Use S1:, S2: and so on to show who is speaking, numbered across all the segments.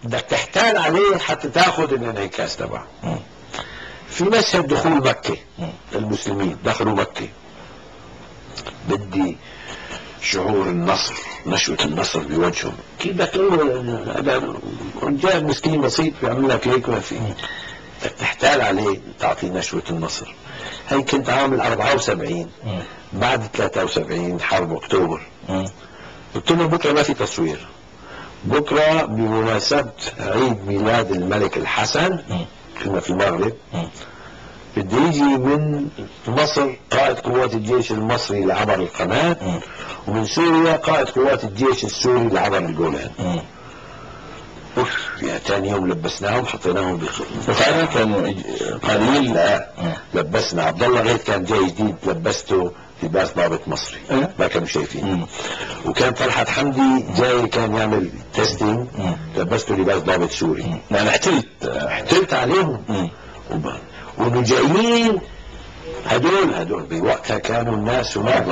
S1: بدك تحتال عليه حتى تاخذ الانعكاس تبعه. في مشهد دخول مكة، المسلمين دخلوا مكة، بدي شعور النصر، نشوة النصر بوجههم. كيف بدك تقول هذا رجال مسكين بسيط بيعمل لك هيك؟ ما في، بدك تحتال عليه تعطيه نشوة النصر. هي كنت عامل 74 بعد 73 حرب اكتوبر. قلت لهم بكره ما في تصوير، بكره بمناسبة عيد ميلاد الملك الحسن، كنا في المغرب، بده يجي من مصر قائد قوات الجيش المصري اللي عبر القناة، ومن سوريا قائد قوات الجيش السوري اللي عبر الجولان. يا ثاني يوم لبسناهم حطيناهم
S2: وفعلا كانوا قليل.
S1: لبسنا عبد الله غيث كان جاي جديد، لبسته لباس ضابط مصري ما كانوا شايفين. وكان طلحت حمدي جاي كان يعمل تيستينج، لبسته لباس ضابط سوري.
S2: يعني
S1: احتلت عليهم. وانه جايين هدول بوقتها كانوا الناس هناك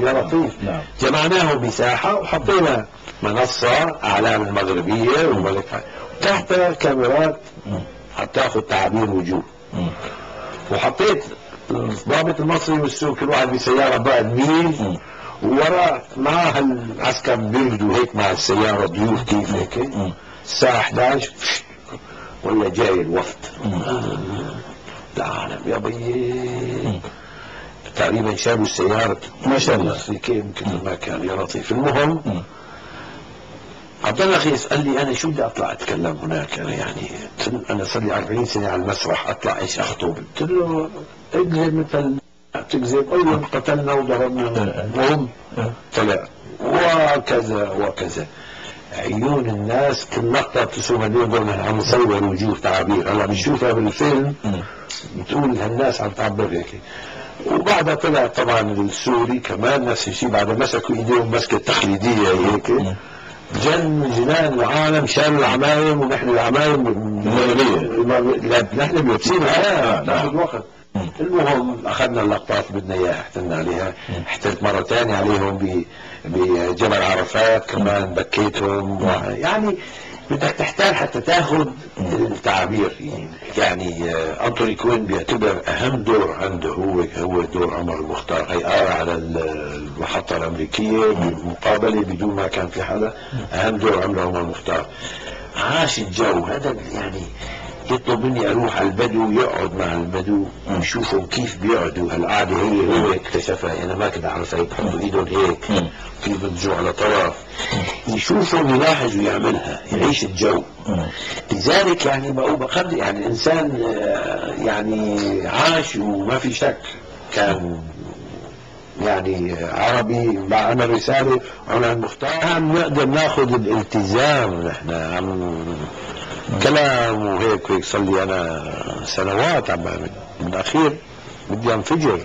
S1: يا لطيف. جمعناهم بساحة وحطينا منصة أعلام المغربية والملك تحت كاميرات حتى تاخذ تعابير وجوه. وحطيت الضابط المصري والسوري كل واحد بسيارة بعد ميل، ووراء معها العسكر بيجدوا هيك مع السيارة ضيوف كيف هيك. الساعة 11 ولا جاي الوفد العالم يا بيي، تقريبا شالوا السيارة
S2: ما شاء الله
S1: كيف مثل ما كان يا لطيف. المهم عبد الله غيث قال لي انا شو بدي اطلع اتكلم هناك، انا يعني انا صار لي 40 سنه على المسرح، اطلع ايش اخطب؟ قلت له اكذب مثل تكذب، قل له قتلنا وضربنا. المهم طلع وكذا وكذا. عيون الناس كل لقطه بتسوى مليون عم نصور وجوه تعابير، هلا بنشوفها بالفيلم بتقول هالناس عم تعبر هيك. وبعدها طلع طبعا السوري كمان نفس الشيء، بعد مسكوا ايديهم مسكه تقليديه هيك، جنان العالم، شالوا العمايم، ونحن العمايم نحن بلبسينها ناخذ وقت. المهم اخذنا اللقطات اللي بدنا اياها، احتلنا عليها. احتلت مره ثانيه عليهم بجبل عرفات كمان، بكيتهم. يعني بدك تحتاج حتى تاخذ التعابير. يعني انطوني كوين بيعتبر اهم دور عنده هو دور عمر المختار. هي على المحطه الامريكيه بمقابله بدون ما كان في حدا، اهم دور عمله عمر المختار. عاش الجو هذا، يعني يطلب مني اروح على البدو، يقعد مع البدو يشوفهم كيف بيقعدوا. هالقعده هو اكتشفها، انا ما كنت اعرفها. يحطوا ايدهم هيك كيف بيرجعوا على طرف، يشوفهم يلاحظ ويعملها، يعيش الجو. لذلك يعني بقدر يعني الانسان يعني عاش وما في شك كان يعني عربي عمل رساله عمر المختار. عم نقدر ناخذ الالتزام، نحن عم كلام وهيك صار لي انا سنوات عم بعمل، بالاخير بدي انفجر.